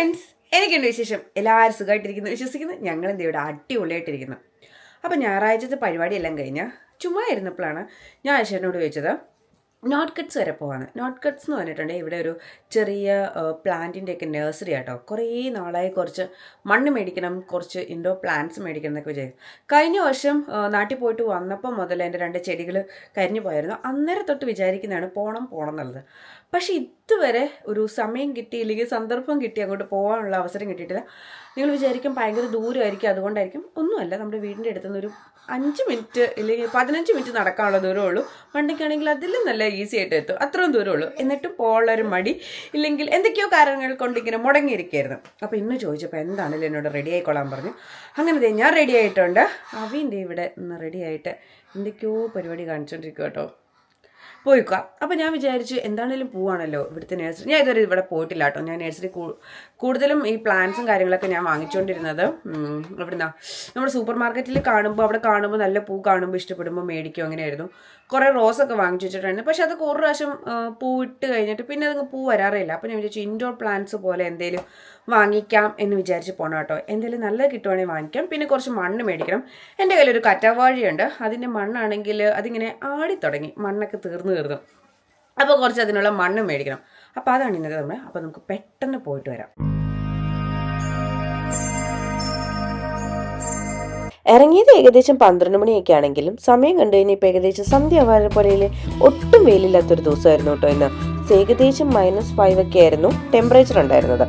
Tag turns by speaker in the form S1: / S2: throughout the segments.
S1: Friends, എനിക്കുണ്ട് വിശേഷം. എല്ലാവരും സുഖമായിട്ടിരിക്കുന്നു വിശ്വസിക്കുന്നു. ഞങ്ങളെന്ത് ഇവിടെ അടിപൊളിയായിട്ടിരിക്കുന്നു. അപ്പോൾ ഞായറാഴ്ചത്തെ പരിപാടിയെല്ലാം കഴിഞ്ഞ് ചുമ്മാ ഇരുന്നപ്പോഴാണ് ഞാൻ അശ്വനോട് ചോദിച്ചത് നോട്ട് കട്ട്സ് വരെ പോകാമെന്ന്. നോട്ട് കട്ട്സ് എന്ന് പറഞ്ഞിട്ടുണ്ടെങ്കിൽ ഇവിടെ ഒരു ചെറിയ പ്ലാന്റിൻ്റെയൊക്കെ നഴ്സറി ആട്ടോ. കുറേ നാളായി കുറച്ച് മണ്ണ് മേടിക്കണം, കുറച്ച് ഇൻഡോർ പ്ലാന്റ്സ് മേടിക്കണം എന്നൊക്കെ വിചാരിച്ചു. കഴിഞ്ഞ വർഷം നാട്ടിൽ പോയിട്ട് വന്നപ്പോൾ മുതൽ എൻ്റെ 2 ചെടികൾ കരിഞ്ഞു പോയായിരുന്നു. അന്നേരം തൊട്ട് വിചാരിക്കുന്നതാണ് പോകണം എന്നുള്ളത്. പക്ഷേ ഇതുവരെ ഒരു സമയം കിട്ടിയില്ലെങ്കിൽ സന്ദർഭം കിട്ടി അങ്ങോട്ട് പോകാനുള്ള അവസരം കിട്ടിയിട്ടില്ല. നിങ്ങൾ വിചാരിക്കും ഭയങ്കര ദൂരമായിരിക്കും, അതുകൊണ്ടായിരിക്കും. ഒന്നുമല്ല, നമ്മുടെ വീടിൻ്റെ അടുത്തുനിന്ന് ഒരു 5 മിനിറ്റ് ഇല്ലെങ്കിൽ 15 മിനിറ്റ് നടക്കാനുള്ള ദൂരമേ ഉള്ളൂ. വണ്ടിക്കാണെങ്കിൽ അതിലും നല്ല ഈസി ആയിട്ട് എത്തും, അത്രയും ദൂരമേ ഉള്ളൂ. എന്നിട്ടും പോകാനുള്ളൊരു മടി, ഇല്ലെങ്കിൽ എന്തൊക്കെയോ കാരണങ്ങൾ കൊണ്ട് ഇങ്ങനെ മുടങ്ങിയിരിക്കുകയായിരുന്നു. അപ്പോൾ ഇന്ന് ചോദിച്ചപ്പോൾ എന്താണെങ്കിലും എന്നോട് റെഡി ആയിക്കൊള്ളാൻ പറഞ്ഞു. അങ്ങനെ ഞാൻ റെഡി ആയിട്ടുണ്ട്. അവൻ്റെ ഇവിടെ ഇന്ന് റെഡി ആയിട്ട് എന്തൊക്കെയോ പരിപാടി കാണിച്ചുകൊണ്ടിരിക്കുക കേട്ടോ. പോയിക്കുക. അപ്പോൾ ഞാൻ വിചാരിച്ചു എന്താണേലും പോവാണല്ലോ ഇവിടുത്തെ നഴ്സറി. ഞാൻ ഇതുവരെ ഇവിടെ പോയിട്ടില്ല കേട്ടോ. ഞാൻ നഴ്സറി കൂടുതലും ഈ പ്ലാന്റ്സും കാര്യങ്ങളൊക്കെ ഞാൻ വാങ്ങിച്ചുകൊണ്ടിരുന്നത് ഇവിടുന്നാണ്. നമ്മുടെ സൂപ്പർ മാർക്കറ്റിൽ അവിടെ കാണുമ്പോൾ നല്ല പൂ കാണുമ്പോൾ ഇഷ്ടപ്പെടുമ്പോൾ മേടിക്കും, അങ്ങനെയായിരുന്നു. കുറേ റോസൊക്കെ വാങ്ങിച്ചു വെച്ചിട്ടുണ്ട്. പക്ഷെ അതൊക്കെ ഒരു പ്രാവശ്യം പൂവിട്ട് കഴിഞ്ഞിട്ട് പിന്നെ അതങ്ങ് പൂ വരാറില്ല. അപ്പോൾ ഞാൻ വിചാരിച്ചു ഇൻഡോർ പ്ലാന്റ്സ് പോലെ എന്തെങ്കിലും വാങ്ങിക്കാം എന്ന് വിചാരിച്ച് പോകണം കേട്ടോ. എന്തെങ്കിലും നല്ലത് കിട്ടുവാണെങ്കിൽ വാങ്ങിക്കാം. പിന്നെ കുറച്ച് മണ്ണ് മേടിക്കണം. എൻ്റെ കയ്യിലൊരു കറ്റാവാഴിയുണ്ട്. അതിൻ്റെ മണ്ണാണെങ്കിൽ അതിങ്ങനെ ആടിത്തുടങ്ങി, മണ്ണൊക്കെ തീർന്നു. അപ്പോൾ കുറച്ച് അതിനുള്ള മണ്ണ് മേടിക്കണം. അപ്പോൾ അതാണ് ഇന്നത്തെ നമ്മൾ. അപ്പോൾ നമുക്ക് പെട്ടെന്ന് പോയിട്ട് വരാം.
S2: ഇറങ്ങിയത് ഏകദേശം 12 മണിയൊക്കെ ആണെങ്കിലും സമയം കണ്ടു കഴിഞ്ഞാൽ ഇപ്പോൾ ഏകദേശം സന്ധ്യ പോലെ ഒട്ടും വെയിലില്ലാത്തൊരു ദിവസമായിരുന്നു കേട്ടോ. ഇന്ന് ഏകദേശം -5 ഒക്കെ ആയിരുന്നു ടെമ്പറേച്ചർ ഉണ്ടായിരുന്നത്.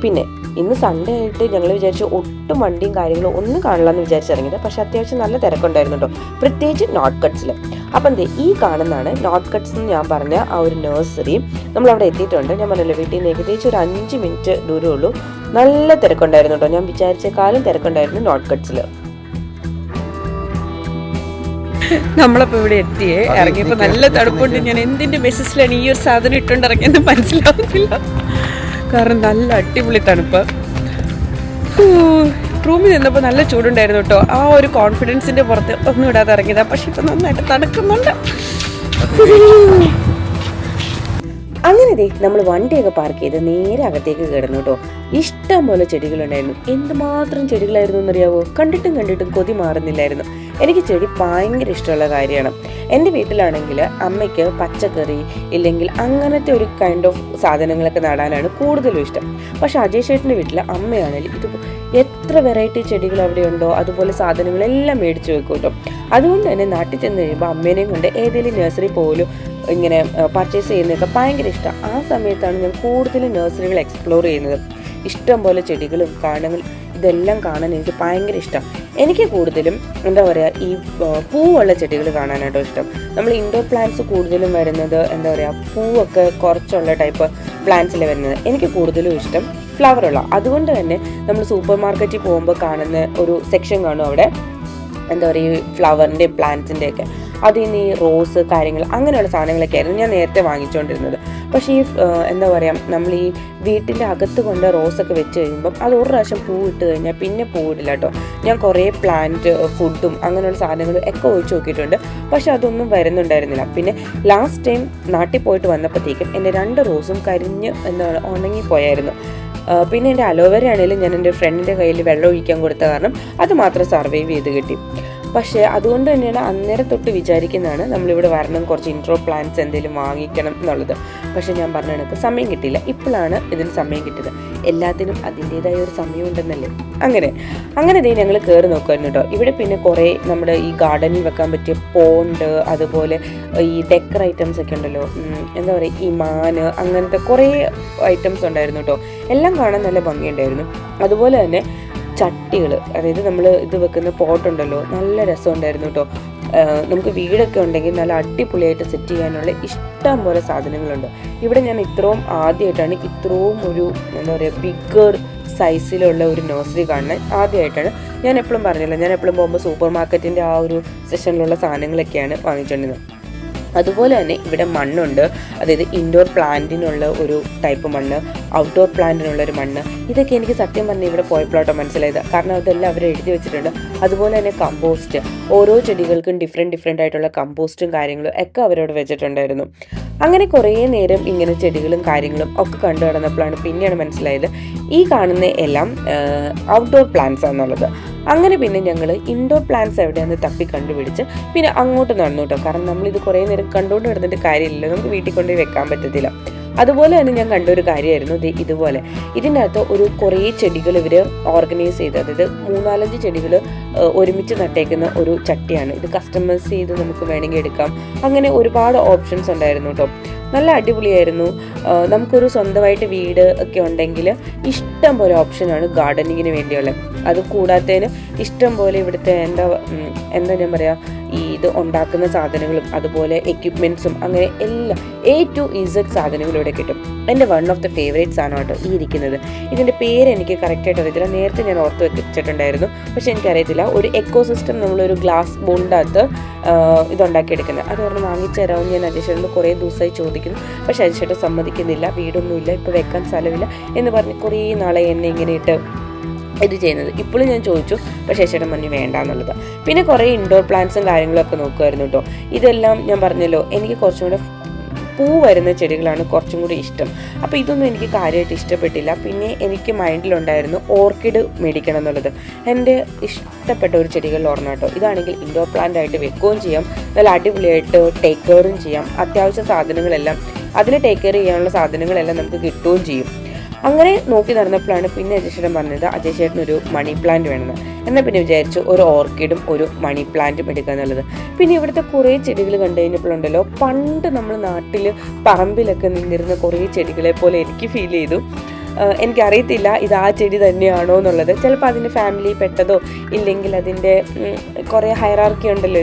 S2: പിന്നെ ഇന്ന് സൺഡേ ആയിട്ട് ഞങ്ങൾ വിചാരിച്ചു ഒട്ടും വണ്ടിയും കാര്യങ്ങളും ഒന്നും കാണില്ലെന്ന് വിചാരിച്ചിറങ്ങിയത്. പക്ഷെ അത്യാവശ്യം നല്ല തിരക്കുണ്ടായിരുന്നു കേട്ടോ, പ്രത്യേകിച്ച് നോട്ട് കട്ട്സിൽ. അപ്പം ഈ കാണുന്നതാണ് നോട്ട് കട്ട്സ് എന്ന് ഞാൻ പറഞ്ഞ ആ ഒരു നഴ്സറി. നമ്മളവിടെ എത്തിയിട്ടുണ്ട്. ഞാൻ പറഞ്ഞല്ലോ വീട്ടിൽ നിന്ന് ഏകദേശം ഒരു 5 മിനിറ്റ് ദൂരമേ ഉള്ളൂ. നല്ല തിരക്കുണ്ടായിരുന്നു കേട്ടോ. ഞാൻ വിചാരിച്ചേക്കാളും തിരക്കുണ്ടായിരുന്നു നോട്ട് കട്ട്സിൽ.
S1: നമ്മളപ്പോൾ ഇവിടെ എത്തിയേ. ഇറങ്ങിയപ്പോൾ നല്ല തണുപ്പുണ്ട്. ഞാൻ എന്തിൻ്റെ ബേസിസിലാണ് ഈ ഒരു സാധനം ഇട്ടുകൊണ്ടിറങ്ങിയെന്ന് മനസ്സിലാവുന്നില്ല. കാരണം നല്ല അടിപൊളി തണുപ്പ്. റൂമിൽ നിന്നപ്പോൾ നല്ല ചൂടുണ്ടായിരുന്നു കേട്ടോ. ആ ഒരു കോൺഫിഡൻസിൻ്റെ പുറത്ത് ഒന്നും ഇടാതെ ഇറങ്ങിയതാണ്. പക്ഷെ ഇപ്പം നന്നായിട്ട് തണുക്കുന്നുണ്ട്.
S2: അങ്ങനെ നമ്മൾ വണ്ടിയൊക്കെ പാർക്ക് ചെയ്ത് നേരെ അകത്തേക്ക് കിടന്നു കേട്ടോ. ഇഷ്ടം പോലെ ചെടികളുണ്ടായിരുന്നു. എന്തുമാത്രം ചെടികളായിരുന്നു എന്നറിയാവോ. കണ്ടിട്ടും കൊതി മാറുന്നില്ലായിരുന്നു. എനിക്ക് ചെടി ഭയങ്കര ഇഷ്ടമുള്ള കാര്യമാണ്. എൻ്റെ വീട്ടിലാണെങ്കിൽ അമ്മയ്ക്ക് പച്ചക്കറി ഇല്ലെങ്കിൽ അങ്ങനത്തെ ഒരു കൈൻഡ് ഓഫ് സാധനങ്ങളൊക്കെ നടാനാണ് കൂടുതലും ഇഷ്ടം. പക്ഷെ അജയ് ചേട്ടൻ്റെ വീട്ടിൽ അമ്മയാണെങ്കിൽ ഇത് എത്ര വെറൈറ്റി ചെടികൾ അവിടെയുണ്ടോ അതുപോലെ സാധനങ്ങളെല്ലാം മേടിച്ചു വെക്കും കേട്ടോ. അതുകൊണ്ട് തന്നെ നാട്ടിൽ ചെന്ന് കഴിയുമ്പോൾ അമ്മേനെയും കൊണ്ട് ഏതെങ്കിലും നഴ്സറി പോലും ഇങ്ങനെ പർച്ചേസ് ചെയ്യുന്നതൊക്കെ ഭയങ്കര ഇഷ്ടമാണ്. ആ സമയത്താണ് ഞാൻ കൂടുതലും നഴ്സറികൾ എക്സ്പ്ലോർ ചെയ്യുന്നത്. ഇഷ്ടം പോലെ ചെടികളും ഇതെല്ലാം കാണാൻ എനിക്ക് ഭയങ്കര ഇഷ്ടം. എനിക്ക് കൂടുതലും എന്താ പറയുക ഈ പൂവുള്ള ചെടികൾ കാണാനായിട്ടോ ഇഷ്ടം. നമ്മൾ ഇൻഡോർ പ്ലാന്റ്സ് കൂടുതലും വരുന്നത് എന്താ പറയുക പൂവൊക്കെ കുറച്ചുള്ള ടൈപ്പ് പ്ലാന്റ്സിലെ വരുന്നത്. എനിക്ക് കൂടുതലും ഇഷ്ടം ഫ്ലവറുള്ള. അതുകൊണ്ട് തന്നെ നമ്മൾ സൂപ്പർ മാർക്കറ്റിൽ പോകുമ്പോൾ കാണുന്ന ഒരു സെക്ഷൻ കാണും അവിടെ എന്താ പറയുക ഈ ഫ്ലവറിൻ്റെയും പ്ലാന്റ്സിൻ്റെയൊക്കെ. അതിൽ നിന്ന് ഈ റോസ് കാര്യങ്ങൾ അങ്ങനെയുള്ള സാധനങ്ങളൊക്കെ ആയിരുന്നു ഞാൻ നേരത്തെ വാങ്ങിച്ചുകൊണ്ടിരുന്നത്. പക്ഷേ ഈ എന്താ പറയുക നമ്മൾ ഈ വീട്ടിൻ്റെ അകത്ത് കൊണ്ട് റോസൊക്കെ വെച്ച് കഴിയുമ്പം അത് ഒരു പ്രാവശ്യം പൂവിട്ട് കഴിഞ്ഞാൽ പിന്നെ പൂവിടില്ല കേട്ടോ. ഞാൻ കുറേ പ്ലാന്റ് ഫുഡും അങ്ങനെയുള്ള സാധനങ്ങളും ഒക്കെ ഒഴിച്ച് നോക്കിയിട്ടുണ്ട്. പക്ഷെ അതൊന്നും വരുന്നുണ്ടായിരുന്നില്ല. പിന്നെ ലാസ്റ്റ് ടൈം നാട്ടിൽ പോയിട്ട് വന്നപ്പോഴത്തേക്കും എൻ്റെ 2 റോസും കരിഞ്ഞ് ഉണങ്ങിപ്പോയായിരുന്നു. പിന്നെ എൻ്റെ അലോവേര ആണെങ്കിലും ഞാൻ എൻ്റെ ഫ്രണ്ടിൻ്റെ കയ്യിൽ വെള്ളം ഒഴിക്കാൻ കൊടുത്ത കാരണം അത് മാത്രം സർവൈവ് ചെയ്ത് കിട്ടി. പക്ഷേ അതുകൊണ്ട് തന്നെയാണ് അന്നേരം തൊട്ട് വിചാരിക്കുന്നതാണ് നമ്മളിവിടെ വരണം, കുറച്ച് ഇൻട്രോ പ്ലാന്റ്സ് എന്തെങ്കിലും വാങ്ങിക്കണം എന്നുള്ളത്. പക്ഷേ ഞാൻ പറഞ്ഞ കണക്ക് സമയം കിട്ടിയില്ല. ഇപ്പോഴാണ് ഇതിന് സമയം കിട്ടിയത്. എല്ലാത്തിനും അതിൻ്റേതായ ഒരു സമയമുണ്ടെന്നല്ലേ. അങ്ങനെ ഞങ്ങൾ കയറി നോക്കുമായിരുന്നു കേട്ടോ. ഇവിടെ പിന്നെ കുറേ നമ്മുടെ ഈ ഗാർഡനിൽ വെക്കാൻ പറ്റിയ പോണ്ട് അതുപോലെ ഈ ഡെക്കർ ഐറ്റംസ് ഒക്കെ ഉണ്ടല്ലോ. എന്താ പറയുക ഈ മാന് അങ്ങനത്തെ കുറേ ഐറ്റംസ് ഉണ്ടായിരുന്നു കേട്ടോ. എല്ലാം കാണാൻ നല്ല ഭംഗിയുണ്ടായിരുന്നു. അതുപോലെ തന്നെ ചട്ടികൾ, അതായത് നമ്മൾ ഇത് വെക്കുന്ന പോട്ടുണ്ടല്ലോ, നല്ല രസമുണ്ടായിരുന്നു കേട്ടോ. നമുക്ക് വീടൊക്കെ ഉണ്ടെങ്കിൽ നല്ല അടിപൊളിയായിട്ട് സെറ്റ് ചെയ്യാനുള്ള ഇഷ്ടം പോലെ സാധനങ്ങളുണ്ട്. ഇവിടെ ഞാൻ ആദ്യമായിട്ടാണ് ഇത്രയും ഒരു എന്താ പറയുക ബിഗ്ഗർ സൈസിലുള്ള ഒരു നഴ്സറി കാണുന്നത്. ആദ്യമായിട്ടാണ്. ഞാൻ എപ്പോഴും പറഞ്ഞില്ല, ഞാൻ എപ്പോഴും പോകുമ്പോൾ സൂപ്പർ മാർക്കറ്റിൻ്റെ ആ ഒരു സെഷനിലുള്ള സാധനങ്ങളൊക്കെയാണ് വാങ്ങിച്ചുകൊണ്ടിരുന്നത്. അതുപോലെ തന്നെ ഇവിടെ മണ്ണുണ്ട്. അതായത് ഇൻഡോർ പ്ലാന്റിനുള്ള ഒരു ടൈപ്പ് മണ്ണ്, ഔട്ട്ഡോർ പ്ലാന്റിനുള്ള ഒരു മണ്ണ്. ഇതൊക്കെ എനിക്ക് സത്യം പറഞ്ഞാൽ ഇവിടെ പോയപ്പോഴാട്ടോ മനസ്സിലായത്. കാരണം അതെല്ലാം അവർ എഴുതി വെച്ചിട്ടുണ്ട്. അതുപോലെ തന്നെ കമ്പോസ്റ്റ്, ഓരോ ചെടികൾക്കും ഡിഫറെൻറ്റ് ആയിട്ടുള്ള കമ്പോസ്റ്റും കാര്യങ്ങളും ഒക്കെ അവരോട് വെച്ചിട്ടുണ്ടായിരുന്നു. അങ്ങനെ കുറേ നേരം ഇങ്ങനെ ചെടികളും കാര്യങ്ങളും ഒക്കെ കണ്ടു നടന്നപ്പോഴാണ് പിന്നെയാണ് മനസ്സിലായത് ഈ കാണുന്ന എല്ലാം ഔട്ട്ഡോർ പ്ലാന്റ്സ് ആണെന്നുള്ളത്. അങ്ങനെ പിന്നെ ഞങ്ങൾ ഇൻഡോർ പ്ലാന്റ്സ് എവിടെയാണെന്ന് തപ്പി കണ്ടുപിടിച്ച് പിന്നെ അങ്ങോട്ട് നടന്നു കേട്ടോ. കാരണം നമ്മളിത് കുറേ നേരം കണ്ടുകൊണ്ട് നടന്നിട്ട് കാര്യമില്ല, നമുക്ക് വീട്ടിൽ കൊണ്ടുപോയി വെക്കാൻ പറ്റത്തില്ല. അതുപോലെ തന്നെ ഞാൻ കണ്ടൊരു കാര്യമായിരുന്നു ഇതുപോലെ ഇതിൻ്റെ അകത്ത് ഒരു കുറേ ചെടികൾ ഇവർ ഓർഗനൈസ് ചെയ്ത്, അതായത് 3-4 ചെടികൾ ഒരുമിച്ച് നട്ടേക്കുന്ന ഒരു ചട്ടിയാണ് ഇത്. കസ്റ്റമൈസ് ചെയ്ത് നമുക്ക് വേണമെങ്കിൽ എടുക്കാം. അങ്ങനെ ഒരുപാട് ഓപ്ഷൻസ് ഉണ്ടായിരുന്നു കേട്ടോ. നല്ല അടിപൊളിയായിരുന്നു. നമുക്കൊരു സ്വന്തമായിട്ട് വീട് ഒക്കെ ഉണ്ടെങ്കിൽ ഇഷ്ടം പോലെ ഓപ്ഷനാണ് ഗാർഡനിങ്ങിന് വേണ്ടിയുള്ളത്. അത് കൂടാത്തതിന് ഇഷ്ടം പോലെ ഇവിടുത്തെ എന്താ ഞാൻ പറയുക, ഈ ഇത് ഉണ്ടാക്കുന്ന സാധനങ്ങളും അതുപോലെ എക്യുപ്മെൻറ്റ്സും അങ്ങനെ എല്ലാം A to Z സാധനങ്ങളും ഇവിടെ കിട്ടും. എൻ്റെ വൺ ഓഫ് ദ ഫേവറേറ്റ്സ് ആണ് കേട്ടോ ഈ ഇരിക്കുന്നത്. ഇതിൻ്റെ പേര് എനിക്ക് കറക്റ്റായിട്ട് അറിയത്തില്ല, നേരത്തെ ഞാൻ ഓർത്ത് വെച്ചിട്ടുണ്ടായിരുന്നു, പക്ഷെ എനിക്കറിയത്തില്ല. ഒരു എക്കോസിസ്റ്റം നമ്മളൊരു ഗ്ലാസ് ബോണ്ടകത്ത് ഇതുണ്ടാക്കിയെടുക്കുന്നത്. അത് പറഞ്ഞ് വാങ്ങിച്ചു തരാമെന്ന് ഞാൻ അജേഷേട്ടനോട് കുറേ ദിവസമായി ചോദിക്കുന്നു, പക്ഷെ അജേഷേട്ടൻ സമ്മതിക്കുന്നില്ല. വീടൊന്നുമില്ല, ഇപ്പോൾ വെക്കാൻ സ്ഥലമില്ല എന്ന് പറഞ്ഞ് കുറേ നാളെ എന്നെ ഇങ്ങനെ ഇട്ട് ഇത് ചെയ്യുന്നത്. ഇപ്പോഴും ഞാൻ ചോദിച്ചു, പക്ഷേ ചേട്ടൻ പറഞ്ഞു വേണ്ട എന്നുള്ളത്. പിന്നെ കുറേ ഇൻഡോർ പ്ലാന്റ്സും കാര്യങ്ങളൊക്കെ നോക്കുമായിരുന്നു കേട്ടോ. ഇതെല്ലാം ഞാൻ പറഞ്ഞല്ലോ, എനിക്ക് കുറച്ചും കൂടെ പൂ വരുന്ന ചെടികളാണ് കുറച്ചും കൂടി ഇഷ്ടം. അപ്പോൾ ഇതൊന്നും എനിക്ക് കാര്യമായിട്ട് ഇഷ്ടപ്പെട്ടില്ല. പിന്നെ എനിക്ക് മൈൻഡിലുണ്ടായിരുന്നു ഓർക്കിഡ് മേടിക്കണം എന്നുള്ളത്. എൻ്റെ ഇഷ്ടപ്പെട്ട ഒരു ചെടികളിൽ ഓർമ്മ കേട്ടോ. ഇതാണെങ്കിൽ ഇൻഡോർ പ്ലാന്റ് ആയിട്ട് വെക്കുകയും ചെയ്യാം, നല്ല അടിപൊളിയായിട്ട് ടേക്ക് കെയറും ചെയ്യാം. അത്യാവശ്യ സാധനങ്ങളെല്ലാം അതിൽ ടേക്ക് കെയർ ചെയ്യാനുള്ള സാധനങ്ങളെല്ലാം നമുക്ക് കിട്ടുകയും ചെയ്യും. അങ്ങനെ നോക്കി നടന്നപ്പോഴാണ് പിന്നെ അജേഷേട്ടൻ പറഞ്ഞത് അജേഷേട്ടനൊരു മണി പ്ലാന്റ് വേണമെന്ന്. എന്നാൽ പിന്നെ വിചാരിച്ചു ഒരു ഓർക്കിഡും ഒരു മണി പ്ലാന്റും എടുക്കുക എന്നുള്ളത്. പിന്നെ ഇവിടുത്തെ കുറേ ചെടികൾ കണ്ടു കഴിഞ്ഞപ്പോഴുണ്ടല്ലോ, പണ്ട് നമ്മൾ നാട്ടിൽ പറമ്പിലൊക്കെ നിന്നിരുന്ന കുറേ ചെടികളെ പോലെ എനിക്ക് ഫീൽ ചെയ്തു. എനിക്കറിയത്തില്ല ഇത് ആ ചെടി തന്നെയാണോ എന്നുള്ളത്. ചിലപ്പോൾ അതിൻ്റെ ഫാമിലി പെട്ടതോ ഇല്ലെങ്കിൽ അതിൻ്റെ കുറേ ഹൈറാർക്കി ഉണ്ടല്ലോ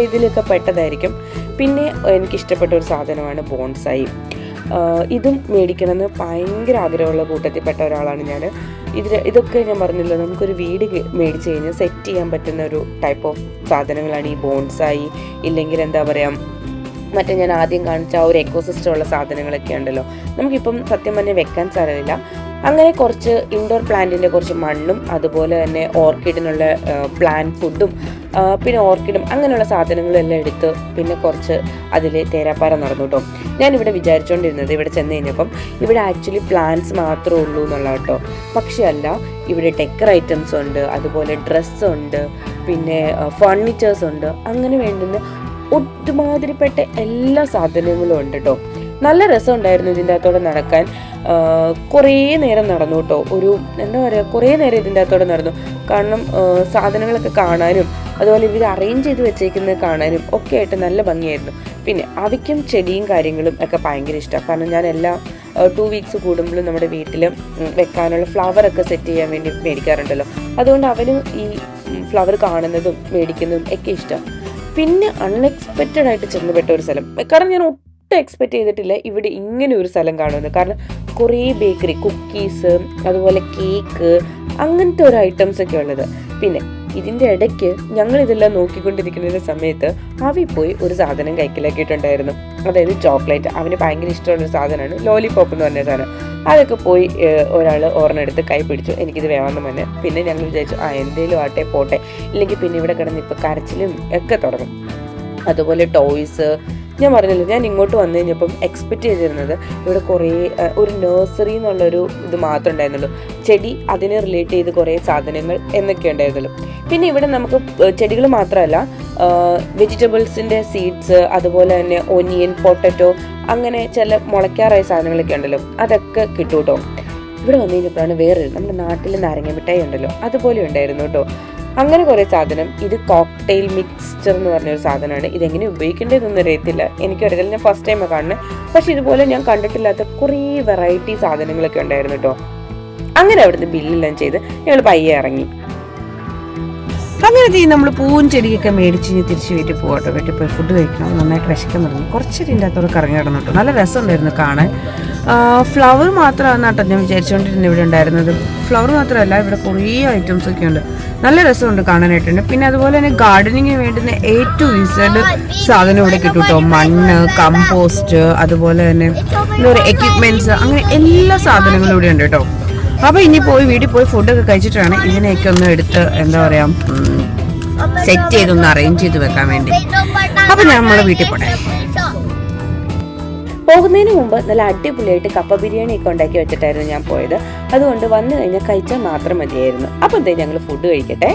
S2: ഇതിലൊക്കെ പെട്ടതായിരിക്കും. പിന്നെ എനിക്കിഷ്ടപ്പെട്ട ഒരു സാധനമാണ് ബോൺസായി. ഇതും മേടിക്കണമെന്ന് ഭയങ്കര ആഗ്രഹമുള്ള കൂട്ടത്തിൽപ്പെട്ട ഒരാളാണ് ഞാൻ. ഇതൊക്കെ ഞാൻ പറഞ്ഞല്ലോ, നമുക്കൊരു വീട് മേടിച്ച് കഴിഞ്ഞാൽ സെറ്റ് ചെയ്യാൻ പറ്റുന്ന ഒരു ടൈപ്പ് ഓഫ് സാധനങ്ങളാണ് ഈ ബോൺസായി, ഇല്ലെങ്കിൽ എന്താ പറയുക മറ്റേ ഞാൻ ആദ്യം കാണിച്ച ആ ഒരു എക്കോസിസ്റ്റം ഉള്ള സാധനങ്ങളൊക്കെ ഉണ്ടല്ലോ. നമുക്കിപ്പം സത്യം പറഞ്ഞാൽ വെക്കാൻ സ്ഥലമില്ല. അങ്ങനെ കുറച്ച് ഇൻഡോർ പ്ലാന്റിൻ്റെ കുറച്ച് മണ്ണും അതുപോലെ തന്നെ ഓർക്കിഡിനുള്ള പ്ലാന്റ് ഫുഡും പിന്നെ ഓർക്കിഡും അങ്ങനെയുള്ള സാധനങ്ങളും എല്ലാം എടുത്ത് പിന്നെ കുറച്ച് അതിൽ തേരാപ്പാര നടന്നു കേട്ടോ. ഞാനിവിടെ വിചാരിച്ചുകൊണ്ടിരുന്നത് ഇവിടെ ചെന്ന് കഴിഞ്ഞപ്പം ഇവിടെ ആക്ച്വലി പ്ലാന്റ്സ് മാത്രമേ ഉള്ളൂ എന്നുള്ള കേട്ടോ. പക്ഷേ അല്ല, ഇവിടെ ഡെക്കർ ഐറ്റംസ് ഉണ്ട്, അതുപോലെ ഡ്രസ്സുണ്ട്, പിന്നെ ഫർണിച്ചേഴ്സ് ഉണ്ട്. അങ്ങനെ വേണ്ടുന്ന ഒരുമാതിരിപ്പെട്ട എല്ലാ സാധനങ്ങളും ഉണ്ട് കേട്ടോ. നല്ല രസമുണ്ടായിരുന്നു ഇതിൻ്റെ അകത്തോടെ നടക്കാൻ. കുറേ നേരം നടന്നു കേട്ടോ. ഒരു എന്താ പറയുക, കുറേ നേരം ഇതിൻ്റെ അകത്തോടെ നടന്നു. കാരണം സാധനങ്ങളൊക്കെ കാണാനും അതുപോലെ ഇവർ അറേഞ്ച് ചെയ്ത് വെച്ചേക്കുന്നത് കാണാനും ഒക്കെ ആയിട്ട് നല്ല ഭംഗിയായിരുന്നു. പിന്നെ അവയ്ക്കും ചെടിയും കാര്യങ്ങളും ഒക്കെ ഭയങ്കര ഇഷ്ടമാണ്. കാരണം ഞാൻ എല്ലാ 2 വീക്സ് കൂടുമ്പോഴും നമ്മുടെ വീട്ടിൽ വെക്കാനുള്ള ഫ്ലവറൊക്കെ സെറ്റ് ചെയ്യാൻ വേണ്ടി മേടിക്കാറുണ്ടല്ലോ. അതുകൊണ്ട് അവന് ഈ ഫ്ലവർ കാണുന്നതും മേടിക്കുന്നതും ഒക്കെ ഇഷ്ടം. പിന്നെ അൺഎക്സ്പെക്റ്റഡ് ആയിട്ട് ചെന്നുപെട്ട ഒരു സ്ഥലം, കാരണം ഞാൻ ഒട്ടും എക്സ്പെക്റ്റ് ചെയ്തിട്ടില്ല ഇവിടെ ഇങ്ങനെ ഒരു സ്ഥലം കാണുമെന്ന്. കാരണം കുറേ ബേക്കറി, കുക്കീസ്, അതുപോലെ കേക്ക്, അങ്ങനത്തെ ഒരു ഐറ്റംസ് ഒക്കെ ഉള്ളത്. പിന്നെ ഇതിൻ്റെ ഇടയ്ക്ക് ഞങ്ങൾ ഇതെല്ലാം നോക്കിക്കൊണ്ടിരിക്കുന്ന സമയത്ത് അവി പോയി ഒരു സാധനം കൈക്കലാക്കിയിട്ടുണ്ടായിരുന്നു. അതായത് ചോക്ലേറ്റ്. അവന് ഭയങ്കര ഇഷ്ടമുള്ളൊരു സാധനമാണ് ലോലിപോപ്പ് എന്ന് പറഞ്ഞ സാധനം. അതൊക്കെ പോയി ഒരാൾ ഓർണെടുത്ത് കൈ പിടിച്ചു. എനിക്കിത് വേണമെന്ന് പറഞ്ഞ് പിന്നെ ഞങ്ങൾ വിചാരിച്ചു എന്തേലും ആട്ടെ പോട്ടെ, ഇല്ലെങ്കിൽ പിന്നെ ഇവിടെ കിടന്ന് ഇപ്പോൾ കരച്ചിലും ഒക്കെ തുടങ്ങും. അതുപോലെ ടോയ്സ്, ഞാൻ പറഞ്ഞല്ലോ ഞാൻ ഇങ്ങോട്ട് വന്നു കഴിഞ്ഞപ്പം എക്സ്പെക്റ്റ് ചെയ്തിരുന്നത് ഇവിടെ കുറേ ഒരു നഴ്സറി എന്നുള്ളൊരു ഇത് മാത്രമേ ഉണ്ടായിരുന്നുള്ളൂ. ചെടി, അതിനെ റിലേറ്റ് ചെയ്ത് കുറേ സാധനങ്ങൾ എന്നൊക്കെ ഉണ്ടായിരുന്നുള്ളൂ. പിന്നെ ഇവിടെ നമുക്ക് ചെടികൾ മാത്രമല്ല വെജിറ്റബിൾസിൻ്റെ സീഡ്സ്, അതുപോലെ തന്നെ ഒനിയൻ, പൊട്ടറ്റോ, അങ്ങനെ ചില മുളയ്ക്കാറായ സാധനങ്ങളൊക്കെ ഉണ്ടല്ലോ, അതൊക്കെ കിട്ടും കേട്ടോ. ഇവിടെ വന്നു കഴിഞ്ഞപ്പോഴാണ് വേറൊരു നമ്മുടെ നാട്ടിൽ നാരങ്ങ മിഠായി ഉണ്ടല്ലോ അതുപോലെ ഉണ്ടായിരുന്നു കേട്ടോ. അങ്ങനെ കുറേ സാധനം. ഇത് കോക്ടെയിൽ മിക്സ്ചർ എന്ന് പറഞ്ഞൊരു സാധനമാണ്. ഇതെങ്ങനെ ഉപയോഗിക്കേണ്ടതെന്നൊന്നും അറിയത്തില്ല, എനിക്കറിയില്ല, ഞാൻ ഫസ്റ്റ് ടൈമാണ് കാണുന്നത്. പക്ഷെ ഇതുപോലെ ഞാൻ കണ്ടിട്ടില്ലാത്ത കുറേ വെറൈറ്റി സാധനങ്ങളൊക്കെ ഉണ്ടായിരുന്നു കേട്ടോ. അങ്ങനെ അവിടുന്ന് ബില്ലെല്ലാം ചെയ്ത് ഞങ്ങൾ പയ്യെ ഇറങ്ങി.
S1: അങ്ങനെ നമ്മൾ പൂവും ചെടിയൊക്കെ മേടിച്ച് തിരിച്ച് വീട്ടിൽ പോകട്ടോ. വീട്ടിൽ പോയി ഫുഡ് കഴിക്കണം, നന്നായിട്ട് വിശക്കാൻ തുടങ്ങി. കുറച്ച് ഇതിൻ്റെ അകത്തോടെ കറങ്ങി കിടന്നു കേട്ടോ. നല്ല രസമുണ്ടായിരുന്നു കാണാൻ. ഫ്ലവർ മാത്രമാണ് കേട്ടോ ഞാൻ വിചാരിച്ചുകൊണ്ടിരുന്നത് ഇവിടെ ഉണ്ടായിരുന്നത്. ഫ്ലവർ മാത്രമല്ല, ഇവിടെ കുറേ ഐറ്റംസ് ഒക്കെ ഉണ്ട്. നല്ല രസമുണ്ട് കാണാനായിട്ടുണ്ട്. പിന്നെ അതുപോലെ തന്നെ ഗാർഡനിങ്ങിന് വേണ്ടുന്ന A to Z സാധനം ഇവിടെ കിട്ടും കേട്ടോ. മണ്ണ്, കമ്പോസ്റ്റ്, അതുപോലെ തന്നെ എന്താ പറയുക എക്യുപ്മെന്റ്സ്, അങ്ങനെ എല്ലാ സാധനങ്ങളും ഇവിടെ ഉണ്ട് കേട്ടോ. അപ്പോൾ ഇനി പോയി വീട്ടിൽ പോയി ഫുഡൊക്കെ കഴിച്ചിട്ടാണ് ഇതിനെയൊക്കെ ഒന്ന് എടുത്ത് എന്താ പറയുക സെറ്റ് ചെയ്തൊന്ന് അറേഞ്ച് ചെയ്ത് വെക്കാൻ വേണ്ടി. അപ്പോൾ ഞാൻ നമ്മളെ വീട്ടിൽ പോട്ടെ.
S2: പോകുന്നതിന് മുമ്പ് നല്ല അടിപൊളിയായിട്ട് കപ്പ ബിരിയാണിയൊക്കെ ഉണ്ടാക്കി വെച്ചിട്ടായിരുന്നു ഞാൻ പോയത്. അതുകൊണ്ട് വന്നു കഴിഞ്ഞാൽ കഴിച്ചാൽ മാത്രം മതിയായിരുന്നു. അപ്പം എന്തേ ഞങ്ങൾ ഫുഡ് കഴിക്കട്ടെ.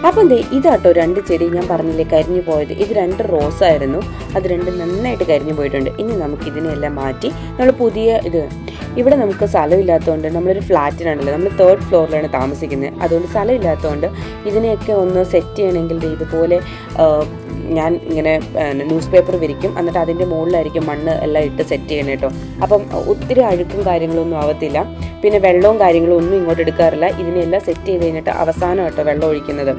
S2: അപ്പം എന്തേ ഇതാട്ടോ 2 ചെടി ഞാൻ പറഞ്ഞില്ലേ കരിഞ്ഞു പോയത്. ഇത് 2 റോസായിരുന്നു. അത് 2 നന്നായിട്ട് കരിഞ്ഞു പോയിട്ടുണ്ട്. ഇനി നമുക്ക് ഇതിനെല്ലാം മാറ്റി നമ്മൾ പുതിയ ഇവിടെ നമുക്ക് സ്ഥലമില്ലാത്തതുകൊണ്ട് നമ്മളൊരു ഫ്ലാറ്റിനാണല്ലോ, നമ്മൾ 3rd ഫ്ലോറിലാണ് താമസിക്കുന്നത്. അതുകൊണ്ട് സ്ഥലമില്ലാത്തതുകൊണ്ട് ഇതിനെയൊക്കെ ഒന്ന് സെറ്റ് ചെയ്യണമെങ്കിൽ ഇതുപോലെ ഞാൻ ഇങ്ങനെ ന്യൂസ് പേപ്പർ വിരിക്കും. എന്നിട്ട് അതിൻ്റെ മുകളിലായിരിക്കും മണ്ണ് എല്ലാം ഇട്ട് സെറ്റ് ചെയ്യണം കേട്ടോ. അപ്പം ഒത്തിരി അഴുക്കും കാര്യങ്ങളൊന്നും ആവത്തില്ല. പിന്നെ വെള്ളവും കാര്യങ്ങളും ഒന്നും ഇങ്ങോട്ട് എടുക്കാറില്ല. ഇതിനെല്ലാം സെറ്റ് ചെയ്ത് കഴിഞ്ഞിട്ട് അവസാനം കേട്ടോ വെള്ളം ഒഴിക്കുന്നത്.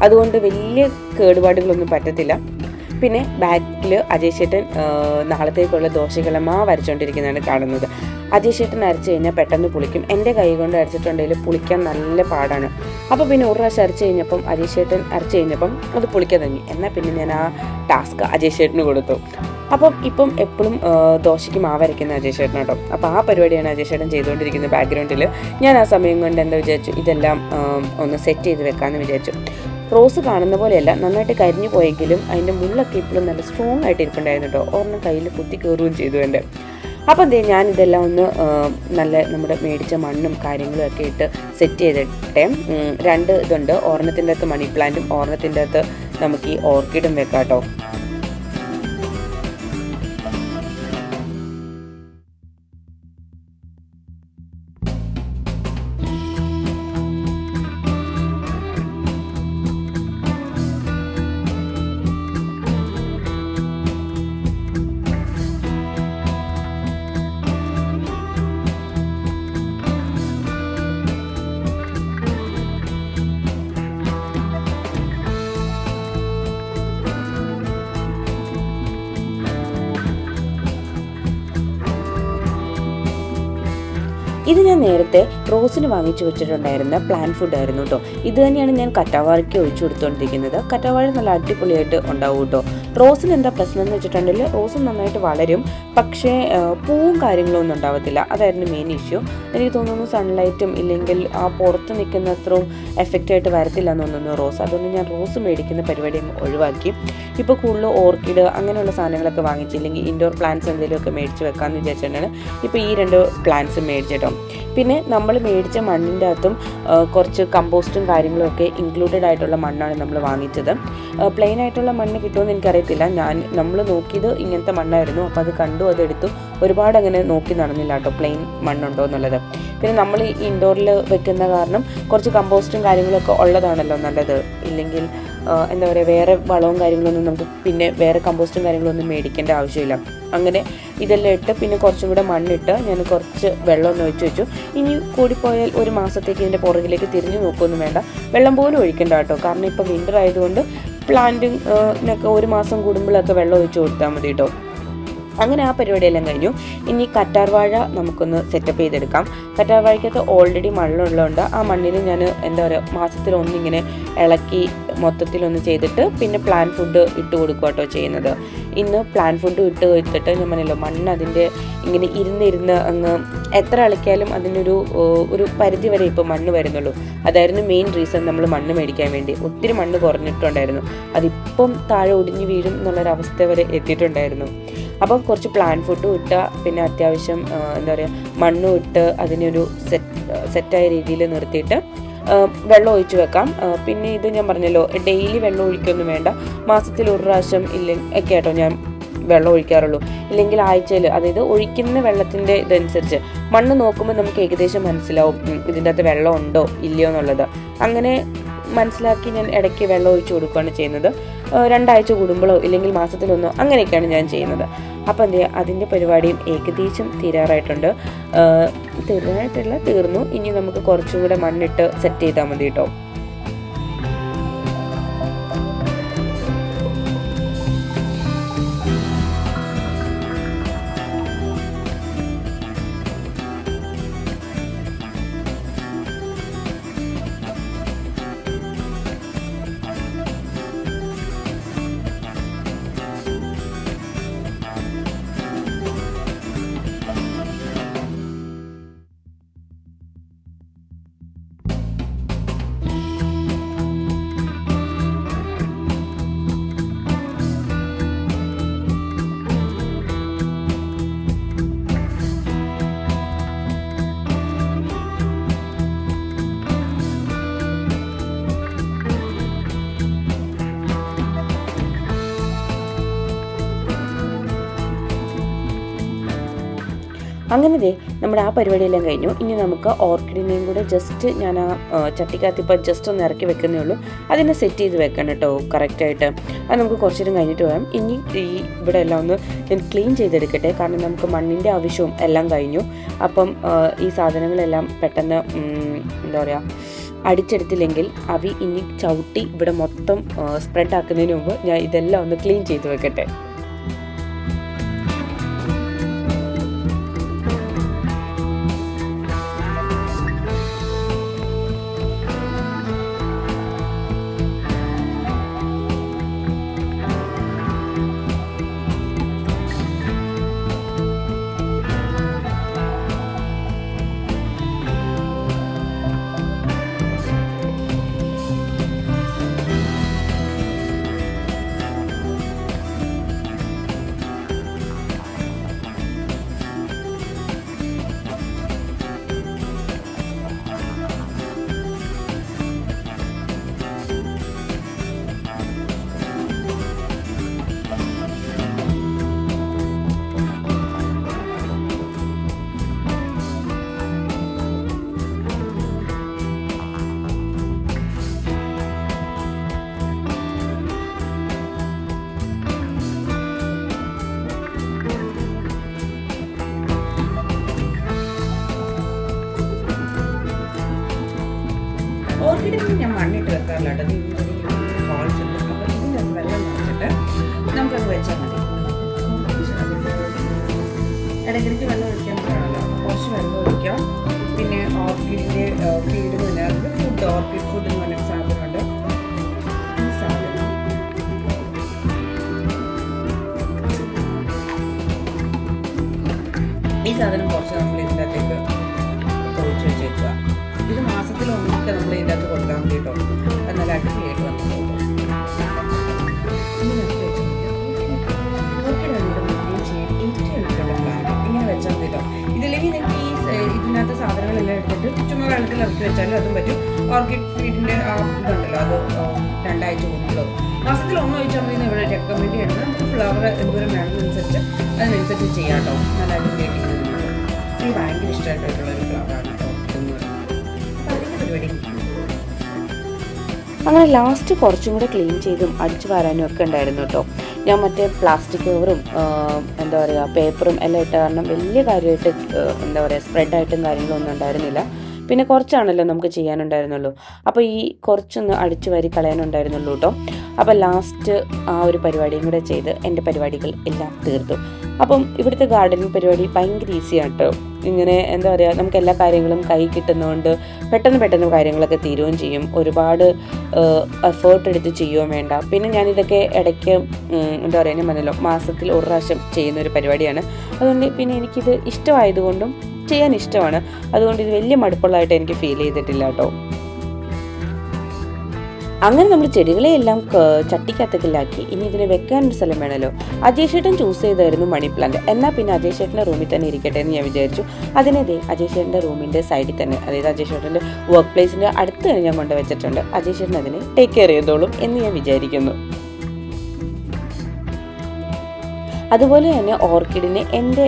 S2: അതുകൊണ്ട് വലിയ കേടുപാടുകളൊന്നും പറ്റത്തില്ല. പിന്നെ ബാക്കിൽ അജയ് ചേട്ടൻ നാളത്തേക്കുള്ള ദോശകളെ മാവ് അരച്ചുകൊണ്ടിരിക്കുന്നതാണ് കാണുന്നത്. അജയ് ചേട്ടൻ അരച്ച് കഴിഞ്ഞാൽ പെട്ടെന്ന് പുളിക്കും. എൻ്റെ കൈ കൊണ്ട് അരച്ചിട്ടുണ്ടെങ്കിൽ പുളിക്കാൻ നല്ല പാടാണ്. അപ്പോൾ പിന്നെ ഒരു പ്രാവശ്യം അരച്ച് കഴിഞ്ഞപ്പം അജയ് ചേട്ടൻ അരച്ച് കഴിഞ്ഞപ്പം അത് പുളിക്കാൻ തുടങ്ങി. എന്നാൽ പിന്നെ ഞാൻ ആ ടാസ്ക് അജയ് ചേട്ടന് കൊടുത്തു. അപ്പം ഇപ്പം എപ്പോഴും ദോശയ്ക്ക് മാവ് അരയ്ക്കുന്ന അജയ് ചേട്ടൻ കേട്ടോ. അപ്പോൾ ആ പരിപാടിയാണ് അജയ് ചേട്ടൻ ചെയ്തുകൊണ്ടിരിക്കുന്നത് ബാക്ക്ഗ്രൗണ്ടിൽ. ഞാൻ ആ സമയം കൊണ്ട് എന്താ വിചാരിച്ചു, ഇതെല്ലാം ഒന്ന് സെറ്റ് ചെയ്ത് വെക്കാമെന്ന് വിചാരിച്ചു. റോസ് കാണുന്ന പോലെയല്ല, നന്നായിട്ട് കരിഞ്ഞു പോയെങ്കിലും അതിൻ്റെ മുള്ളൊക്കെ ഇപ്പോഴും നല്ല സ്ട്രോങ് ആയിട്ട് ഇരിപ്പുണ്ടായിരുന്നു കേട്ടോ. ഒരെണ്ണം കയ്യിൽ കുത്തി കയറുകയും ചെയ്തു എൻ്റെ. അപ്പോൾ എന്തേ ഞാനിതെല്ലാം ഒന്ന് നല്ല നമ്മുടെ മേടിച്ച മണ്ണും കാര്യങ്ങളും ഒക്കെ ഇട്ട് സെറ്റ് ചെയ്തിട്ടെ. 2 ഇതുണ്ട്. ഒരെണ്ണത്തിൻ്റെ അകത്ത് മണി പ്ലാന്റും ഒരെണ്ണത്തിൻ്റെ അകത്ത് നമുക്ക് ഈ ഓർക്കിഡും വെക്കാം കേട്ടോ. ഇത് ഞാൻ നേരത്തെ റോസിന് വാങ്ങിച്ചു വെച്ചിട്ടുണ്ടായിരുന്ന പ്ലാൻ ഫുഡായിരുന്നു കേട്ടോ. ഇത് തന്നെയാണ് ഞാൻ കറ്റാവാഴയ്ക്ക് ഒഴിച്ചു കൊടുത്തുകൊണ്ടിരിക്കുന്നത്. കറ്റാവാഴ നല്ല അടിപൊളിയായിട്ട് ഉണ്ടാവും കേട്ടോ. റോസിന് എന്താ പ്രശ്നം എന്ന് വെച്ചിട്ടുണ്ടെങ്കിൽ റോസ് നന്നായിട്ട് വളരും, പക്ഷേ പൂവും കാര്യങ്ങളും ഒന്നും ഉണ്ടാവത്തില്ല. അതായിരുന്നു മെയിൻ ഇഷ്യൂ. എനിക്ക് തോന്നുന്നു സൺലൈറ്റും ഇല്ലെങ്കിൽ ആ പുറത്ത് നിൽക്കുന്ന അത്രയും എഫക്റ്റായിട്ട് വരത്തില്ല എന്ന് തോന്നുന്നു റോസ്. അതുകൊണ്ട് ഞാൻ റോസ് മേടിക്കുന്ന പരിപാടി ഒഴിവാക്കി. ഇപ്പോൾ കൂടുതൽ ഓർക്കിഡ് അങ്ങനെയുള്ള സാധനങ്ങളൊക്കെ വാങ്ങിച്ചില്ലെങ്കിൽ ഇൻഡോർ പ്ലാന്റ്സ് എന്തെങ്കിലുമൊക്കെ മേടിച്ച് വെക്കാമെന്ന് വിചാരിച്ചിട്ടാണ് ഇപ്പോൾ ഈ 2 പ്ലാന്റ്സ് മേടിച്ചിട്ടോ. പിന്നെ നമ്മൾ മേടിച്ച മണ്ണിൻ്റെ അകത്തും കുറച്ച് കമ്പോസ്റ്റും കാര്യങ്ങളൊക്കെ ഇൻക്ലൂഡഡ് ആയിട്ടുള്ള മണ്ണാണ് നമ്മൾ വാങ്ങിച്ചത്. പ്ലെയിൻ ആയിട്ടുള്ള മണ്ണ് കിട്ടുമെന്ന് എനിക്കറിയത്തില്ല. നമ്മൾ നോക്കിയത് ഇങ്ങനത്തെ മണ്ണായിരുന്നു. അപ്പോൾ അത് കണ്ടു, അതെടുത്തു. ഒരുപാട് അങ്ങനെ നോക്കി നടന്നില്ല കേട്ടോ പ്ലെയിൻ മണ്ണുണ്ടോ എന്നുള്ളത്. പിന്നെ നമ്മൾ ഈ ഇൻഡോറിൽ വെക്കുന്ന കാരണം കുറച്ച് കമ്പോസ്റ്റും കാര്യങ്ങളൊക്കെ ഉള്ളതാണല്ലോ നല്ലത്. ഇല്ലെങ്കിൽ എന്താ പറയുക, വേറെ വളവും കാര്യങ്ങളൊന്നും നമുക്ക് പിന്നെ വേറെ കമ്പോസ്റ്റും കാര്യങ്ങളൊന്നും മേടിക്കേണ്ട ആവശ്യമില്ല. അങ്ങനെ ഇതെല്ലാം ഇട്ട് പിന്നെ കുറച്ചും കൂടെ മണ്ണിട്ട് ഞാൻ കുറച്ച് വെള്ളം ഒഴിച്ച് വെച്ചു. ഇനി കൂടിപ്പോയാൽ 1 മാസത്തേക്ക് ഇതിൻ്റെ പുറകിലേക്ക് തിരിഞ്ഞു നോക്കുകയൊന്നും വേണ്ട. വെള്ളം പോലും ഒഴിക്കണ്ട കേട്ടോ. കാരണം ഇപ്പോൾ വിൻ്റർ ആയതുകൊണ്ട് പ്ലാന്റിനൊക്കെ 1 മാസം കൂടുമ്പോഴൊക്കെ വെള്ളം ഒഴിച്ച് കൊടുത്താൽ മതി കേട്ടോ. അങ്ങനെ ആ പരിപാടിയെല്ലാം കഴിഞ്ഞു. ഇനി കറ്റാർവാഴ നമുക്കൊന്ന് സെറ്റപ്പ് ചെയ്തെടുക്കാം. കറ്റാർവാഴയ്ക്കകത്ത് ഓൾറെഡി മണ്ണുള്ളതുകൊണ്ട് ആ മണ്ണിൽ ഞാൻ എന്താ പറയുക മാസത്തിലൊന്നിങ്ങനെ ഇളക്കി മൊത്തത്തിലൊന്ന് ചെയ്തിട്ട് പിന്നെ പ്ലാന്റ് ഫുഡ് ഇട്ട് കൊടുക്കുക കേട്ടോ ചെയ്യുന്നത്. ഇന്ന് പ്ലാന്റ് ഫുഡ് ഇട്ട് കൊടുത്തിട്ട് ഞാൻ പറഞ്ഞല്ലോ മണ്ണ് അതിൻ്റെ ഇങ്ങനെ ഇരുന്ന് അങ്ങ് എത്ര ഇളക്കിയാലും അതിനൊരു പരിധി വരെ ഇപ്പോൾ മണ്ണ് വരുന്നുള്ളൂ. അതായിരുന്നു മെയിൻ റീസൺ നമ്മൾ മണ്ണ് മേടിക്കാൻ വേണ്ടി. ഒത്തിരി മണ്ണ് കുറഞ്ഞിട്ടുണ്ടായിരുന്നു. അതിപ്പം താഴെ ഒടിഞ്ഞ് വീഴും എന്നുള്ളൊരവസ്ഥ വരെ എത്തിയിട്ടുണ്ടായിരുന്നു. അപ്പം കുറച്ച് പ്ലാന്റ് ഫുഡും ഇട്ട് പിന്നെ അത്യാവശ്യം എന്താ പറയുക മണ്ണും ഇട്ട് അതിനൊരു സെറ്റായ രീതിയിൽ നിർത്തിയിട്ട് വെള്ളം ഒഴിച്ച് വെക്കാം. പിന്നെ ഇത് ഞാൻ പറഞ്ഞല്ലോ ഡെയിലി വെള്ളം ഒഴിക്കൊന്നും വേണ്ട. മാസത്തിൽ 1 പ്രാവശ്യം ഒക്കെ ആട്ടോ ഞാൻ വെള്ളം ഒഴിക്കാറുള്ളൂ. ഇല്ലെങ്കിൽ ആഴ്ചയിൽ, അതായത് ഒഴിക്കുന്ന വെള്ളത്തിൻ്റെ ഇതനുസരിച്ച് മണ്ണ് നോക്കുമ്പോൾ നമുക്ക് ഏകദേശം മനസ്സിലാവും ഇതിൻ്റെ അകത്ത് വെള്ളം ഉണ്ടോ ഇല്ലയോ എന്നുള്ളത്. അങ്ങനെ മനസ്സിലാക്കി ഞാൻ ഇടയ്ക്ക് വെള്ളം ഒഴിച്ച് കൊടുക്കുകയാണ് ചെയ്യുന്നത്. 2 ആഴ്ച കൂടുമ്പോഴോ ഇല്ലെങ്കിൽ മാസത്തിലൊന്നോ അങ്ങനെയൊക്കെയാണ് ഞാൻ ചെയ്യുന്നത്. അപ്പം എന്ത് ചെയ്യുക, അതിൻ്റെ പരിപാടിയും ഏകദേശം തീരാറായിട്ടുണ്ട്. തീർന്നു. ഇനി നമുക്ക് കുറച്ചും കൂടെ മണ്ണിട്ട് സെറ്റ് ചെയ്താൽ മതി കേട്ടോ. അങ്ങനെ ദേ നമ്മുടെ ആ പരിപാടിയെല്ലാം കഴിഞ്ഞു. ഇനി നമുക്ക് ഓർക്കിഡിനെയും കൂടെ ജസ്റ്റ് ഞാൻ ആ ചട്ടിക്കകത്ത് ഇപ്പോൾ ജസ്റ്റ് ഒന്ന് ഇറക്കി വെക്കുന്നേ ഉള്ളൂ. അതിനെ സെറ്റ് ചെയ്ത് വെക്കണം കേട്ടോ കറക്റ്റായിട്ട്. അത് നമുക്ക് കുറച്ച് നേരം കഴിഞ്ഞിട്ട് വേണം. ഇനി ഇവിടെ എല്ലാം ഒന്ന് ഞാൻ ക്ലീൻ ചെയ്തെടുക്കട്ടെ, കാരണം നമുക്ക് മണ്ണിൻ്റെ ആവശ്യവും എല്ലാം കഴിഞ്ഞു. അപ്പം ഈ സാധനങ്ങളെല്ലാം പെട്ടെന്ന് എന്താ പറയുക അടിച്ചെടുത്തില്ലെങ്കിൽ അവി ഇനി ചവിട്ടി ഇവിടെ മൊത്തം സ്പ്രെഡ് ആക്കുന്നതിന് മുമ്പ് ഞാൻ ഇതെല്ലാം ഒന്ന് ക്ലീൻ ചെയ്ത് വെക്കട്ടെ.
S1: ഓർക്കിഡിന് ഞാൻ മണ്ണിട്ട് വെക്കാറില്ല കേട്ടോ. ഹോൾസ് ഉണ്ട്, അപ്പോൾ ഇതിൻ്റെ വെള്ളം നിറച്ചിട്ട് നമുക്കത് വെച്ചാൽ മതി. ഇടയ്ക്കിടയ്ക്ക് വെള്ളം ഒഴിക്കാനാണല്ലോ, കുറച്ച് വെള്ളം ഒഴിക്കാം. പിന്നെ ഓർക്കിഡിൻ്റെ ഫീഡ് എന്ന് പറഞ്ഞാൽ ഫുഡ്, ഓർക്കിഡ് ഫുഡ് എന്ന് പറഞ്ഞൊരു സാധനമുണ്ട്. ഈ സാധനം കുറച്ച് നമ്മൾ ഇതിൻ്റെ അകത്തേക്ക് ഒഴിച്ച് വെച്ചേക്കുക. ഇത് മാസത്തിൽ ഒന്നൊക്കെ നമ്മൾ ഇതിൻ്റെ അകത്ത് കൊടുക്കാൻ വേണ്ടിയിട്ടോ, എന്നാൽ അടിപൊളിയായിട്ട് വന്നു പോകും. ഇങ്ങനെ വെച്ചാൽ മതി കേട്ടോ. ഇതില്ലെങ്കിൽ നിങ്ങൾക്ക് ഇതിനകത്ത് സാധനങ്ങളെല്ലാം എടുത്തിട്ട് ചുമ്മാ വെള്ളത്തിൽ ഇറക്കി വെച്ചാലും അതും പറ്റും. ഓർക്കിഡ് ഫീഡിൻ്റെ ആ ഇതുണ്ടല്ലോ, അത് 2 ആഴ്ച കൂടുമ്പോൾ മാസത്തിൽ ഒന്ന് ഒഴിച്ചാൽ മതി ഇവിടെ റെക്കമെൻഡ് ചെയ്യുന്നത്. നമുക്ക് ഫ്ലവർ എന്തോരം വേണമെന്നനുസരിച്ച് അതിനനുസരിച്ച് ചെയ്യാം കേട്ടോ. നല്ല അടിപൊളിയായിട്ട് എനിക്ക് ഭയങ്കര ഇഷ്ടമായിട്ടുള്ളൊരു ഫ്ലവറാണ് കേട്ടോ എന്ന് പറയുന്നത്. അപ്പോൾ അതിൻ്റെ പരിപാടി.
S2: അങ്ങനെ ലാസ്റ്റ് കുറച്ചും കൂടെ ക്ലീൻ ചെയ്തും അടിച്ചു വാരാനും ഒക്കെ ഉണ്ടായിരുന്നു കേട്ടോ. ഞാൻ മറ്റേ പ്ലാസ്റ്റിക് കവറും എന്താ പറയുക പേപ്പറും എല്ലാം ഇട്ട കാരണം വലിയ കാര്യമായിട്ട് എന്താ പറയുക സ്പ്രെഡായിട്ടും കാര്യങ്ങളൊന്നും ഉണ്ടായിരുന്നില്ല. പിന്നെ കുറച്ചാണല്ലോ നമുക്ക് ചെയ്യാനുണ്ടായിരുന്നുള്ളൂ. അപ്പോൾ ഈ കുറച്ചൊന്ന് അടിച്ചു വാരി കളയാനുണ്ടായിരുന്നുള്ളൂ കേട്ടോ. അപ്പോൾ ലാസ്റ്റ് ആ ഒരു പരിപാടിയും കൂടെ ചെയ്ത് എൻ്റെ പരിപാടികൾ എല്ലാം തീർത്തു. അപ്പം ഇവിടുത്തെ ഗാർഡനിങ് പരിപാടി ഭയങ്കര ഈസിയാണ് കേട്ടോ. ഇങ്ങനെ എന്താ പറയുക നമുക്ക് എല്ലാ കാര്യങ്ങളും കൈ കിട്ടുന്നതുകൊണ്ട് പെട്ടെന്ന് കാര്യങ്ങളൊക്കെ തീരുകയും ചെയ്യും. ഒരുപാട് എഫേർട്ട് എടുത്ത് ചെയ്യുകയും വേണ്ട. പിന്നെ ഞാനിതൊക്കെ ഇടയ്ക്ക് എന്താ പറയുക ഞാൻ പറഞ്ഞല്ലോ മാസത്തിൽ ഒരു പ്രാവശ്യം ചെയ്യുന്നൊരു പരിപാടിയാണ്. അതുകൊണ്ട് പിന്നെ എനിക്കിത് ഇഷ്ടമായതുകൊണ്ടും ചെയ്യാൻ ഇഷ്ടമാണ്. അതുകൊണ്ട് ഇത് വലിയ മടുപ്പുള്ളതായിട്ട് എനിക്ക് ഫീൽ ചെയ്തിട്ടില്ല കേട്ടോ. അങ്ങനെ നമ്മൾ ചെടികളെയെല്ലാം ചട്ടിക്കകത്തേക്കിലാക്കി. ഇനി ഇതിനെ വെക്കാനൊരു സ്ഥലം വേണമല്ലോ. അജയ് ചേട്ടൻ ചൂസ് ചെയ്തായിരുന്നു മണി പ്ലാന്റ്. എന്നാൽ പിന്നെ അജയ് ചേട്ടൻ്റെ റൂമിൽ തന്നെ ഇരിക്കട്ടെ എന്ന് ഞാൻ വിചാരിച്ചു. അതിനെ അജയ് ചേട്ടൻ്റെ റൂമിൻ്റെ സൈഡിൽ തന്നെ, അതായത് അജയ് ചേട്ടൻ്റെ വർക്ക് പ്ലേസിൻ്റെ അടുത്ത് തന്നെ ഞാൻ കൊണ്ടുവച്ചിട്ടുണ്ട്. അജയ് ചേട്ടൻ അതിനെ ടേക്ക് കെയർ ചെയ്തോളും എന്ന് ഞാൻ വിചാരിക്കുന്നു. അതുപോലെ തന്നെ ഓർക്കിഡിനെ എൻ്റെ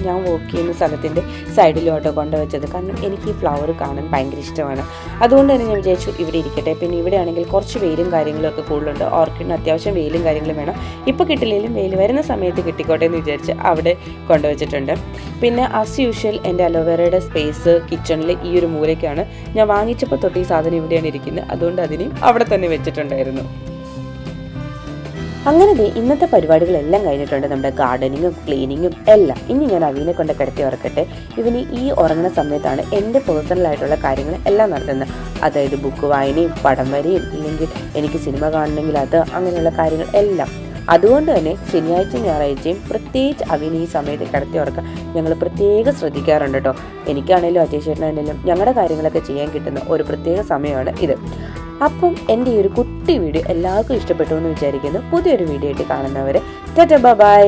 S2: ഞാൻ വർക്ക് ചെയ്യുന്ന സ്ഥലത്തിൻ്റെ സൈഡിലോട്ടോ കൊണ്ടുവച്ചത്. കാരണം എനിക്ക് ഈ ഫ്ലവർ കാണാൻ ഭയങ്കര ഇഷ്ടമാണ്. അതുകൊണ്ട് തന്നെ ഞാൻ വിചാരിച്ചു ഇവിടെ ഇരിക്കട്ടെ. പിന്നെ ഇവിടെ ആണെങ്കിൽ കുറച്ച് വെയിലും കാര്യങ്ങളൊക്കെ കൂടുതലുണ്ട്. ഓർക്കിഡിന് അത്യാവശ്യം വെയിലും കാര്യങ്ങളും വേണം. ഇപ്പോൾ കിട്ടില്ലെങ്കിലും വെയിൽ വരുന്ന സമയത്ത് കിട്ടിക്കോട്ടെ എന്ന് വിചാരിച്ച് അവിടെ കൊണ്ടുവച്ചിട്ടുണ്ട്. പിന്നെ ആസ് യൂഷ്വൽ എൻ്റെ അലോവേറയുടെ സ്പേസ് കിച്ചണിൽ ഈ ഒരു മൂലയ്ക്കാണ്. ഞാൻ വാങ്ങിച്ചപ്പോൾ തൊട്ട് ഈ സാധനം ഇവിടെയാണ് ഇരിക്കുന്നത്. അതുകൊണ്ട് അതിനെയും അവിടെ തന്നെ വെച്ചിട്ടുണ്ടായിരുന്നു. അങ്ങനെ ഇന്നത്തെ പരിപാടികളെല്ലാം കഴിഞ്ഞിട്ടുണ്ട്. നമ്മുടെ ഗാർഡനിങ്ങും ക്ലീനിങ്ങും എല്ലാം. ഇനി ഞാൻ അവീനെ കൊണ്ട് കിടത്തി ഉറക്കട്ടെ. ഇവന് ഈ ഉറങ്ങുന്ന സമയത്താണ് എൻ്റെ പേഴ്സണലായിട്ടുള്ള കാര്യങ്ങൾ എല്ലാം നടത്തുന്നത്. അതായത് ബുക്ക് വായനയും പടം വരെയും, ഇല്ലെങ്കിൽ എനിക്ക് സിനിമ കാണണമെങ്കിൽ അത്, അങ്ങനെയുള്ള കാര്യങ്ങൾ എല്ലാം. അതുകൊണ്ട് തന്നെ ശനിയാഴ്ചയും ഞായറാഴ്ചയും പ്രത്യേകിച്ച് അവന് ഈ സമയത്ത് കിടത്തി ഉറക്കാൻ ഞങ്ങൾ പ്രത്യേകം ശ്രദ്ധിക്കാറുണ്ട് കേട്ടോ. എനിക്കാണേലും അജയ് ചേട്ടനാണേലും ഞങ്ങളുടെ കാര്യങ്ങളൊക്കെ ചെയ്യാൻ കിട്ടുന്ന ഒരു പ്രത്യേക സമയമാണ് ഇത്. അപ്പം എൻ്റെ ഈ ഒരു കുട്ടി വീഡിയോ എല്ലാവർക്കും ഇഷ്ടപ്പെട്ടു എന്ന് വിചാരിക്കുന്നു. പുതിയൊരു വീഡിയോ ആയിട്ട് കാണുന്നവരെ ടാറ്റാ ബൈ.